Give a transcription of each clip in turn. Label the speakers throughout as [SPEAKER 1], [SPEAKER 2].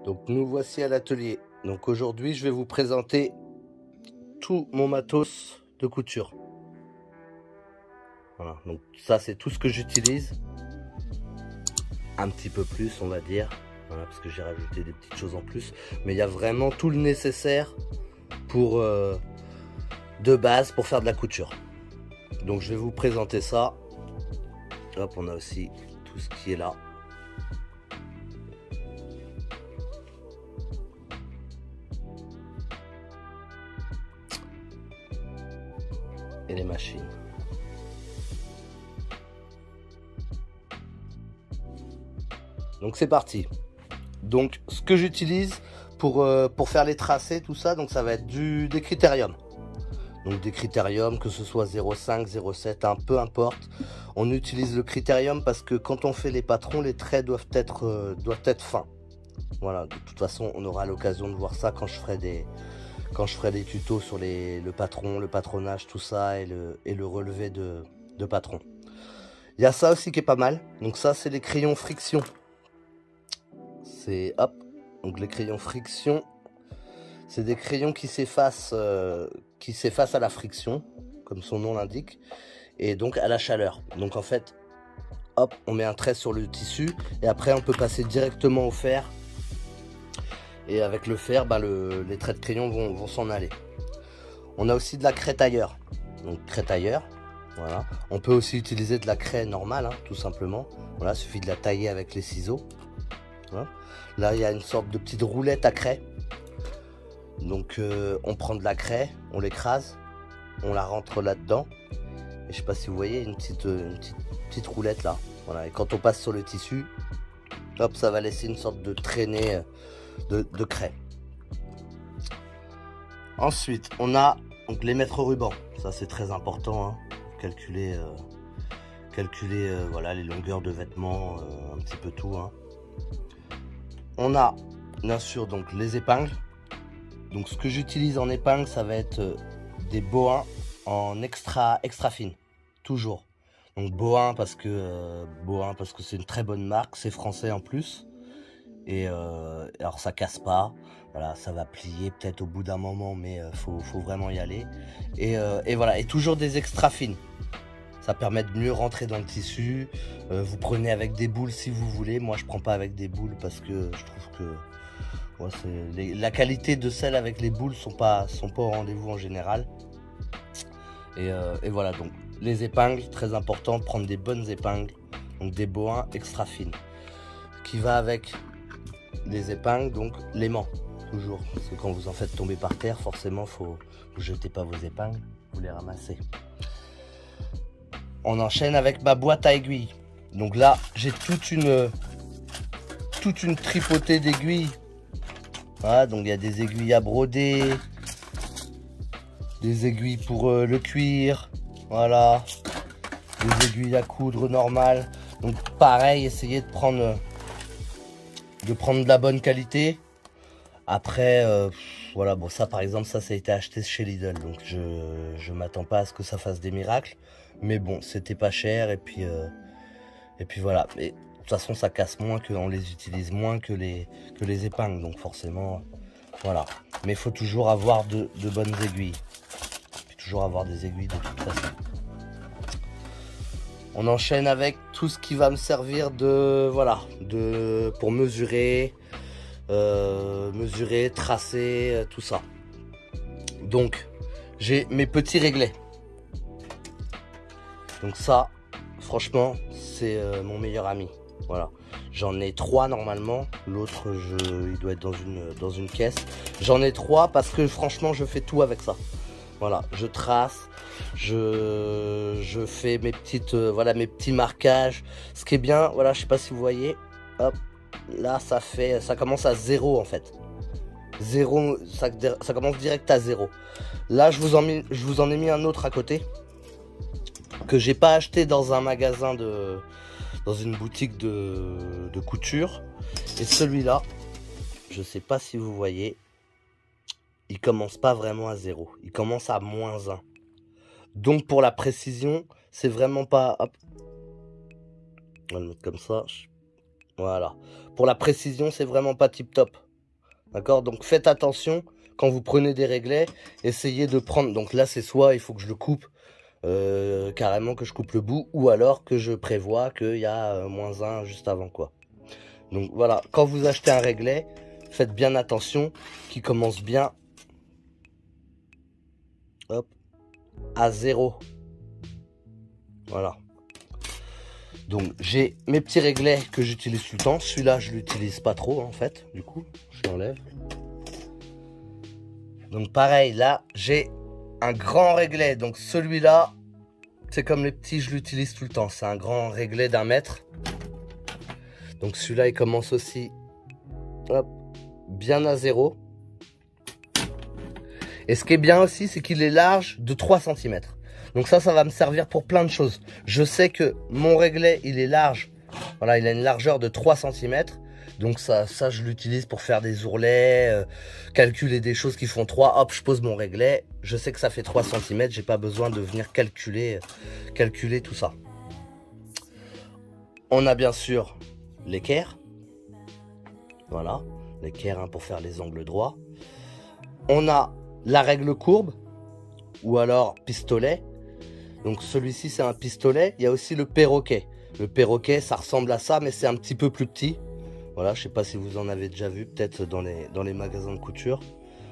[SPEAKER 1] Donc nous voici à l'atelier. Donc aujourd'hui je vais vous présenter tout mon matos de couture. Voilà, donc ça c'est tout ce que j'utilise. Un petit peu plus on va dire. Voilà, parce que j'ai rajouté des petites choses en plus. Mais il y a vraiment tout le nécessaire pour de base pour faire de la couture. Donc je vais vous présenter ça. Hop, on a aussi tout ce qui est là. Et les machines. Donc c'est parti. Donc ce que j'utilise pour faire les tracés, tout ça, donc ça va être des critériums. Donc des critériums, que ce soit 0,5, 0,7, peu importe. On utilise le critérium parce que quand on fait les patrons, les traits doivent être fins. Voilà, de toute façon, on aura l'occasion de voir ça quand je ferai des tutos sur le patron, le patronage, tout ça, et le relevé de patron. Il y a ça aussi qui est pas mal. Donc ça, c'est les crayons friction. C'est hop. Donc les crayons friction, c'est des crayons qui s'effacent à la friction, comme son nom l'indique, et donc à la chaleur. Donc en fait, hop, on met un trait sur le tissu, et après on peut passer directement au fer. Et avec le fer, les traits de crayon vont s'en aller. On a aussi de la craie tailleur. Donc craie tailleur, voilà. On peut aussi utiliser de la craie normale, hein, tout simplement. Voilà, il suffit de la tailler avec les ciseaux. Voilà. Là, il y a une sorte de petite roulette à craie. Donc on prend de la craie, on l'écrase, on la rentre là-dedans. Et je sais pas si vous voyez une petite roulette là. Voilà. Et quand on passe sur le tissu, hop, ça va laisser une sorte de traînée de craie. Ensuite, on a donc les mètres rubans. Ça c'est très important, hein. Calculer voilà, les longueurs de vêtements, un petit peu tout, hein. On a bien sûr donc les épingles. Donc ce que j'utilise en épingle, ça va être des Bohin en extra fine, toujours. Donc Bohin parce que c'est une très bonne marque, c'est français en plus. Et alors ça casse pas, voilà, ça va plier peut-être au bout d'un moment, mais faut vraiment y aller. Et voilà, et toujours des extra fines. Ça permet de mieux rentrer dans le tissu. Vous prenez avec des boules si vous voulez. Moi je prends pas avec des boules parce que je trouve que ouais, la qualité de celles avec les boules sont pas au rendez-vous en général. Et voilà, donc les épingles, très important, prendre des bonnes épingles. Donc des Bohin extra fines. Qui va avec les épingles, donc l'aimant, toujours. Parce que quand vous en faites tomber par terre, forcément, vous jetez pas vos épingles, vous les ramassez. On enchaîne avec ma boîte à aiguilles. Donc là, j'ai toute une tripotée d'aiguilles. Voilà, donc il y a des aiguilles à broder, des aiguilles pour le cuir, voilà, des aiguilles à coudre normales. Donc pareil, essayez de prendre de la bonne qualité. Après, voilà, bon ça par exemple, ça a été acheté chez Lidl, donc je m'attends pas à ce que ça fasse des miracles. Mais bon, c'était pas cher et puis voilà. Et de toute façon, ça casse moins, on les utilise moins que les épingles, donc forcément, voilà. Mais il faut toujours avoir de bonnes aiguilles. Puis toujours avoir des aiguilles de toute façon. On enchaîne avec tout ce qui va me servir pour mesurer, tracer, tout ça. Donc, j'ai mes petits réglets. Donc ça, franchement, c'est mon meilleur ami. Voilà. J'en ai 3 normalement. L'autre, il doit être dans une caisse. J'en ai 3 parce que franchement, je fais tout avec ça. Voilà, je trace, je fais mes mes petits marquages. Ce qui est bien, voilà, je sais pas si vous voyez, hop, là ça commence à 0 en fait. 0, ça commence direct à 0. Là, je vous en ai mis un autre à côté que j'ai pas acheté dans un magasin dans une boutique de couture. Et celui-là, je sais pas si vous voyez, il commence pas vraiment à 0, il commence à -1. Donc pour la précision, c'est vraiment pas... Hop. On va le mettre comme ça. Voilà. Pour la précision, c'est vraiment pas tip top. D'accord? Donc faites attention quand vous prenez des réglets, essayez de prendre, donc là c'est soit il faut que je le coupe, carrément que je coupe le bout, ou alors que je prévois qu'il y a -1 juste avant quoi. Donc voilà, quand vous achetez un réglet, faites bien attention qu'il commence bien, hop, à 0. Voilà. Donc j'ai mes petits réglets que j'utilise tout le temps. Celui-là je l'utilise pas trop en fait, du coup je l'enlève. Donc pareil, là j'ai un grand réglet, donc celui-là c'est comme les petits, je l'utilise tout le temps. C'est un grand réglet d'1 mètre. Donc celui-là il commence aussi, hop, bien à 0. Et ce qui est bien aussi, c'est qu'il est large de 3 cm. Donc ça va me servir pour plein de choses. Je sais que mon réglet, il est large. Voilà, il a une largeur de 3 cm. Donc ça je l'utilise pour faire des ourlets, calculer des choses qui font 3. Hop, je pose mon réglet. Je sais que ça fait 3 cm. J'ai pas besoin de venir calculer tout ça. On a bien sûr l'équerre. Voilà, l'équerre hein, pour faire les angles droits. On a la règle courbe ou alors pistolet. Donc celui-ci c'est un pistolet. Il y a aussi le perroquet. Le perroquet ça ressemble à ça mais c'est un petit peu plus petit. Voilà, je sais pas si vous en avez déjà vu peut-être dans les magasins de couture.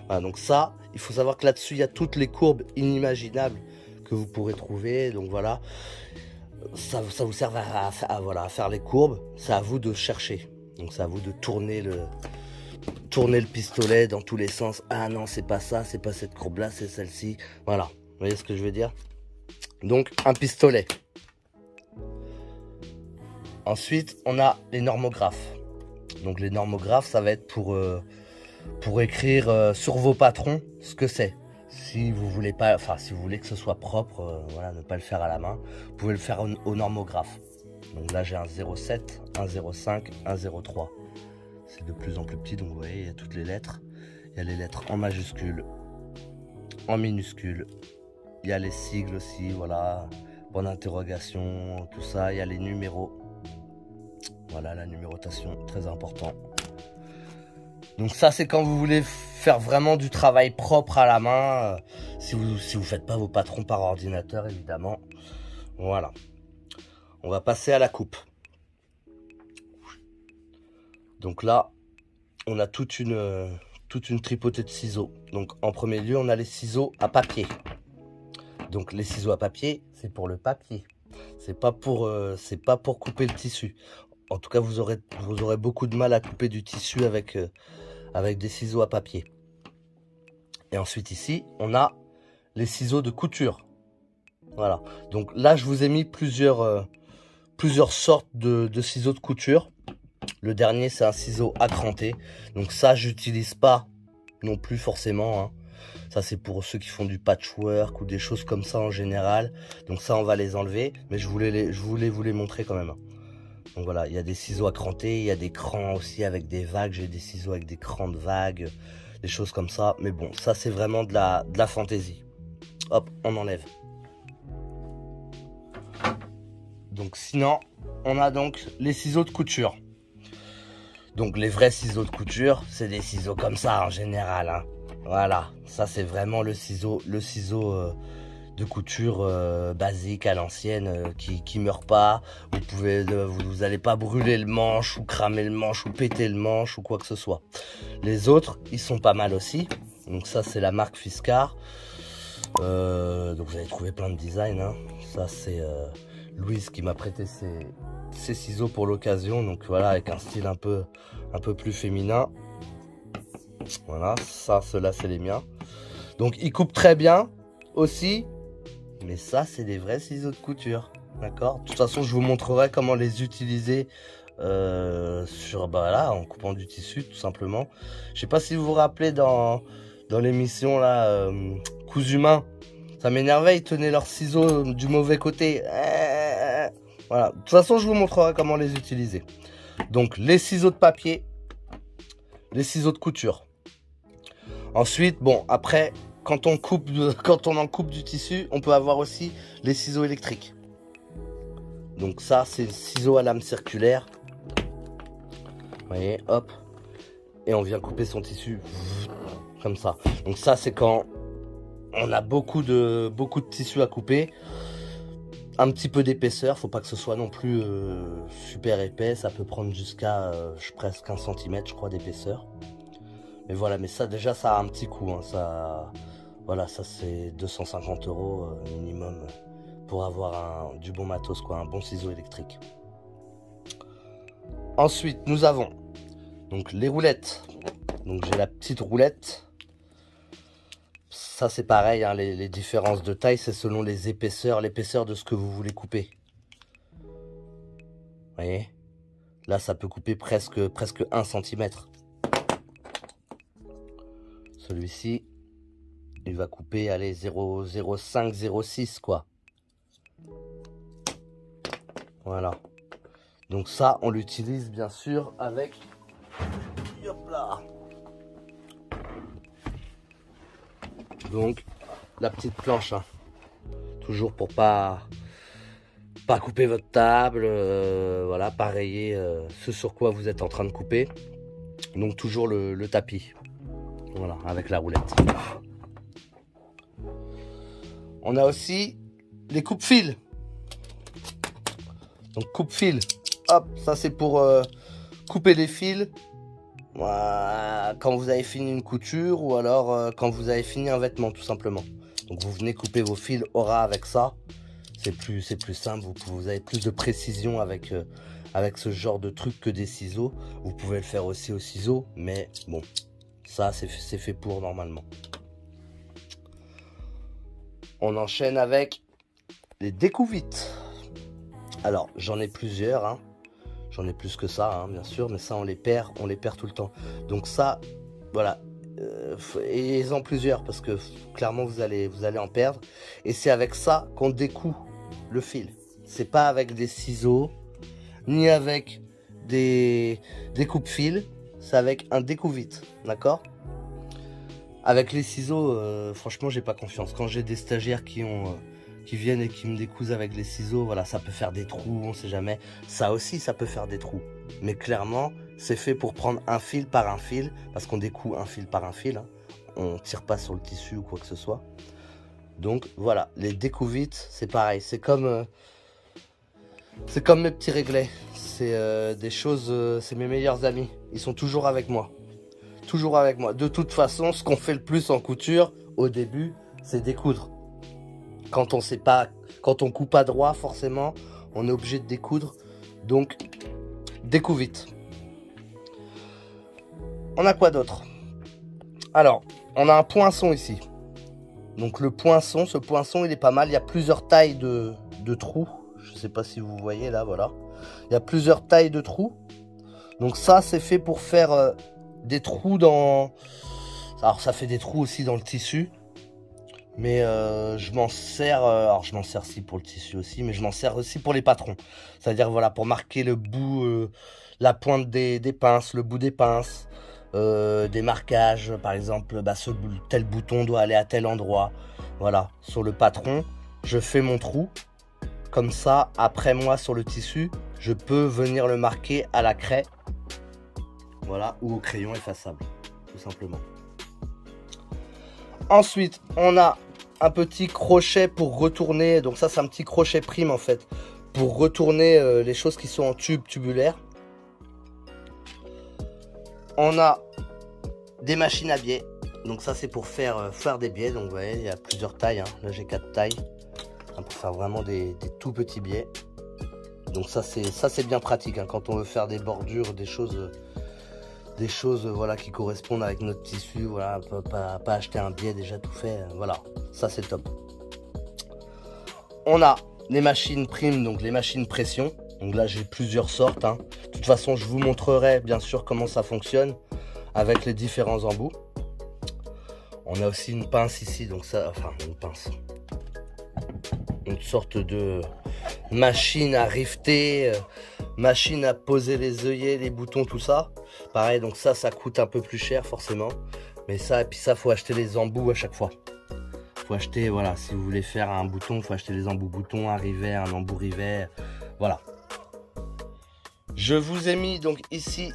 [SPEAKER 1] Voilà, donc ça, il faut savoir que là-dessus il y a toutes les courbes inimaginables que vous pourrez trouver. Donc voilà, ça vous sert à faire les courbes. C'est à vous de chercher. Donc c'est à vous de tourner le pistolet dans tous les sens. Ah non, c'est pas ça, c'est pas cette courbe là, c'est celle-ci. Voilà, vous voyez ce que je veux dire? Donc un pistolet. Ensuite on a les normographes. Donc les normographes ça va être pour écrire sur vos patrons ce que c'est. Si vous voulez pas, enfin si vous voulez que ce soit propre, voilà, ne pas le faire à la main, vous pouvez le faire au normographe. Donc là j'ai un 07, un 05, un 03. C'est de plus en plus petit, donc vous voyez, il y a toutes les lettres. Il y a les lettres en majuscule, en minuscule. Il y a les sigles aussi, voilà, point d'interrogation, tout ça. Il y a les numéros. Voilà, la numérotation, très important. Donc ça, c'est quand vous voulez faire vraiment du travail propre à la main. Si vous faites pas vos patrons par ordinateur, évidemment. Voilà. On va passer à la coupe. Donc là, on a toute une tripotée de ciseaux. Donc en premier lieu, on a les ciseaux à papier. Donc les ciseaux à papier, c'est pour le papier. C'est pas pour couper le tissu. En tout cas, vous aurez beaucoup de mal à couper du tissu avec des ciseaux à papier. Et ensuite ici, on a les ciseaux de couture. Voilà. Donc là, je vous ai mis plusieurs sortes de ciseaux de couture. Le dernier, c'est un ciseau à cranter. Donc ça, j'utilise pas non plus forcément. Hein. Ça, c'est pour ceux qui font du patchwork ou des choses comme ça en général. Donc ça, on va les enlever. Mais je voulais vous les montrer quand même. Donc voilà, il y a des ciseaux à cranter. Il y a des crans aussi avec des vagues. J'ai des ciseaux avec des crans de vagues. Des choses comme ça. Mais bon, ça, c'est vraiment de la fantaisie. Hop, on enlève. Donc sinon, on a donc les ciseaux de couture. Donc les vrais ciseaux de couture, c'est des ciseaux comme ça en général. Hein. Voilà, ça c'est vraiment le ciseau de couture basique à l'ancienne qui meurt pas. Vous allez pas brûler le manche ou cramer le manche ou péter le manche ou quoi que ce soit. Les autres, ils sont pas mal aussi. Donc ça c'est la marque Fiskars. Donc vous allez trouver plein de designs. Hein. Ça c'est Louise qui m'a prêté ces ciseaux pour l'occasion, donc voilà, avec un style un peu plus féminin. Voilà, ceux-là c'est les miens. Donc ils coupent très bien aussi, mais ça c'est des vrais ciseaux de couture, d'accord. De toute façon, je vous montrerai comment les utiliser en coupant du tissu tout simplement. Je sais pas si vous vous rappelez dans l'émission là, Cousu Main, ça m'énervait, ils tenaient leurs ciseaux du mauvais côté. Voilà, de toute façon, je vous montrerai comment les utiliser. Donc, les ciseaux de papier, les ciseaux de couture. Ensuite, bon, après, quand on en coupe du tissu, on peut avoir aussi les ciseaux électriques. Donc ça, c'est le ciseau à lame circulaire. Vous voyez, hop. et on vient couper son tissu comme ça. Donc ça, c'est quand on a beaucoup de tissu à couper. Un petit peu d'épaisseur, faut pas que ce soit non plus super épais, ça peut prendre jusqu'à presque 1 cm je crois d'épaisseur. Mais voilà, mais ça déjà ça a un petit coût, hein, ça, voilà, ça c'est 250 € minimum pour avoir du bon matos, quoi, un bon ciseau électrique. Ensuite nous avons donc les roulettes, donc j'ai la petite roulette. Ça c'est pareil, hein, les différences de taille c'est selon les épaisseurs, l'épaisseur de ce que vous voulez couper. Vous voyez, là ça peut couper presque 1 cm. Celui-ci il va couper, allez, 0,05, 0,6 quoi. Voilà. Donc ça on l'utilise bien sûr avec, hop là, donc la petite planche, hein. Toujours pour pas couper votre table, voilà, pas rayer ce sur quoi vous êtes en train de couper. Donc toujours le tapis, voilà, avec la roulette. On a aussi les coupe-fils. Donc coupe-fil, hop, ça c'est pour couper les fils quand vous avez fini une couture ou alors quand vous avez fini un vêtement tout simplement. Donc vous venez couper vos fils au ras avec ça, c'est plus simple, vous avez plus de précision avec ce genre de truc que des ciseaux. Vous pouvez le faire aussi au ciseau, mais bon, ça c'est fait pour normalement. On enchaîne avec les découvites. Alors j'en ai plusieurs, hein. J'en ai plus que ça, hein, bien sûr, mais ça on les perd tout le temps. Donc ça, voilà, ayez-en plusieurs parce que clairement vous allez en perdre. Et c'est avec ça qu'on découd le fil. C'est pas avec des ciseaux, ni avec des coupe-fils, c'est avec un découvite, d'accord? Avec les ciseaux, franchement j'ai pas confiance. Quand j'ai des stagiaires qui viennent et qui me décousent avec les ciseaux, voilà, ça peut faire des trous, on sait jamais. Ça aussi, ça peut faire des trous. Mais clairement, c'est fait pour prendre un fil par un fil, parce qu'on découd un fil par un fil, hein. On tire pas sur le tissu ou quoi que ce soit. Donc voilà, les découvites, c'est pareil. C'est comme mes petits réglets. C'est des choses, c'est mes meilleurs amis. Ils sont toujours avec moi. Toujours avec moi. De toute façon, ce qu'on fait le plus en couture, au début, c'est découdre. Quand on sait pas, quand on coupe pas droit, forcément, on est obligé de découdre. Donc, découvre vite. On a quoi d'autre? Alors, on a un poinçon ici. Donc le poinçon, ce poinçon, il est pas mal. Il y a plusieurs tailles de trous. Je sais pas si vous voyez là, voilà. Il y a plusieurs tailles de trous. Donc ça, c'est fait pour faire des trous dans... Alors ça fait des trous aussi dans le tissu. Mais je m'en sers, alors je m'en sers aussi pour le tissu aussi, mais je m'en sers aussi pour les patrons. C'est-à-dire voilà, pour marquer le bout, la pointe des pinces, le bout des pinces, des marquages, par exemple, bah, tel bouton doit aller à tel endroit. Voilà, sur le patron, je fais mon trou. Comme ça, après moi sur le tissu, je peux venir le marquer à la craie, voilà, ou au crayon effaçable, tout simplement. Ensuite, on a un petit crochet pour retourner. Donc ça, c'est un petit crochet prime en fait, pour retourner les choses qui sont en tube tubulaire. On a des machines à biais. Donc ça, c'est pour faire des biais. Donc vous voyez, il y a plusieurs tailles, hein. Là, j'ai 4 tailles, hein, pour faire vraiment des tout petits biais. Donc ça, c'est bien pratique, hein, quand on veut faire des bordures, des choses voilà, qui correspondent avec notre tissu, voilà, pas acheter un biais déjà tout fait, voilà, ça c'est top. On a les machines primes, donc les machines pression. Donc là j'ai plusieurs sortes, hein. De toute façon je vous montrerai bien sûr comment ça fonctionne avec les différents embouts. On a aussi une pince ici, donc ça, enfin une pince, une sorte de machine à rifter, machine à poser les œillets, les boutons, tout ça. Pareil, donc ça coûte un peu plus cher forcément. Mais ça, et puis ça, faut acheter les embouts à chaque fois. Faut acheter, voilà, si vous voulez faire un bouton, faut acheter les embouts boutons, un rivet, un embout rivet, voilà. Je vous ai mis donc ici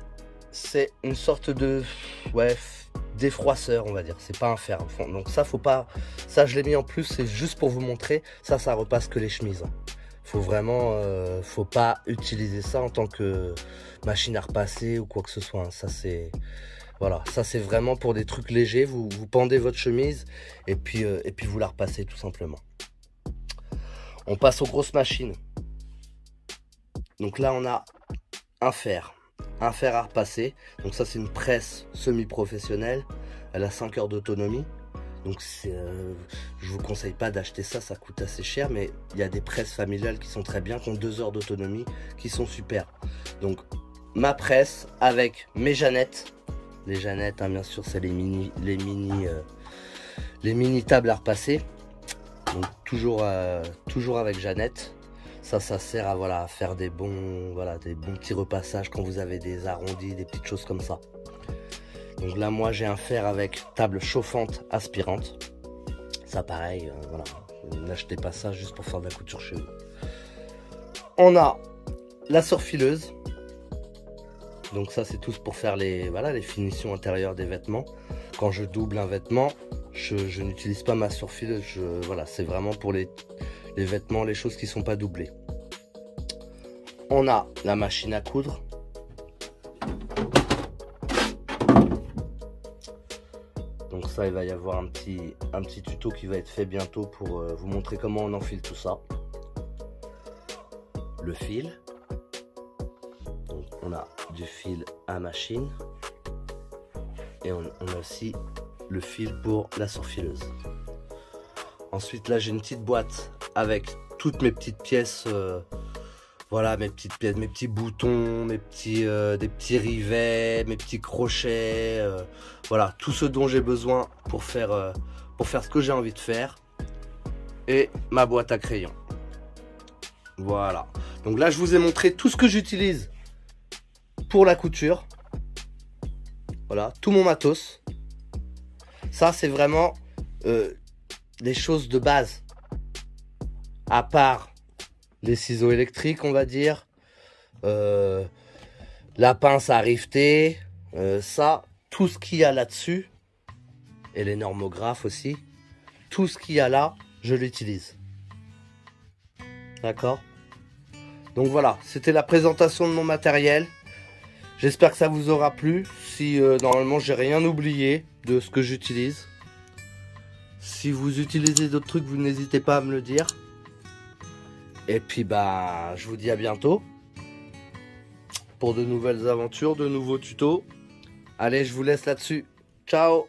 [SPEAKER 1] c'est une sorte de ouais, défroisseur, on va dire. C'est pas un fer. Donc ça, faut pas. Ça, je l'ai mis en plus, c'est juste pour vous montrer. Ça repasse que les chemises. Faut vraiment, faut pas utiliser ça en tant que machine à repasser ou quoi que ce soit. Ça c'est, voilà, ça c'est vraiment pour des trucs légers. Vous pendez votre chemise et puis vous la repassez tout simplement. On passe aux grosses machines. Donc là, on a un fer à repasser. Donc ça, c'est une presse semi-professionnelle. Elle a 5 heures d'autonomie. Donc je vous conseille pas d'acheter ça, ça coûte assez cher, mais il y a des presses familiales qui sont très bien, qui ont 2 heures d'autonomie, qui sont super. Donc ma presse avec mes Jeannette. Les Jeannette, hein, bien sûr, c'est les mini tables à repasser. Donc toujours avec Jeannette. Ça sert à voilà, à faire des bons petits repassages quand vous avez des arrondis, des petites choses comme ça. Donc là, moi, j'ai un fer avec table chauffante aspirante. Ça, pareil, voilà. N'achetez pas ça juste pour faire de la couture chez vous. On a la surfileuse. Donc ça, c'est tous pour faire les finitions intérieures des vêtements. Quand je double un vêtement, je n'utilise pas ma surfileuse. Voilà, c'est vraiment pour les vêtements, les choses qui ne sont pas doublées. On a la machine à coudre. Donc ça, il va y avoir un petit tuto qui va être fait bientôt pour vous montrer comment on enfile tout ça. Le fil. Donc on a du fil à machine. Et on a aussi le fil pour la surfileuse. Ensuite là, j'ai une petite boîte avec toutes mes petites pièces. Voilà, mes petites pièces, mes petits boutons, des petits rivets, mes petits crochets, voilà, tout ce dont j'ai besoin pour faire ce que j'ai envie de faire. Et ma boîte à crayons. Voilà. Donc là, je vous ai montré tout ce que j'utilise pour la couture. Voilà, tout mon matos. Ça, c'est vraiment des choses de base. À part les ciseaux électriques, on va dire, la pince à rifter, ça, tout ce qu'il y a là-dessus, et les normographes aussi, tout ce qu'il y a là, je l'utilise. D'accord? Donc voilà, c'était la présentation de mon matériel. J'espère que ça vous aura plu. Si normalement j'ai rien oublié de ce que j'utilise. Si vous utilisez d'autres trucs, vous n'hésitez pas à me le dire. Et puis bah je vous dis à bientôt pour de nouvelles aventures, de nouveaux tutos. Allez, je vous laisse là-dessus. Ciao!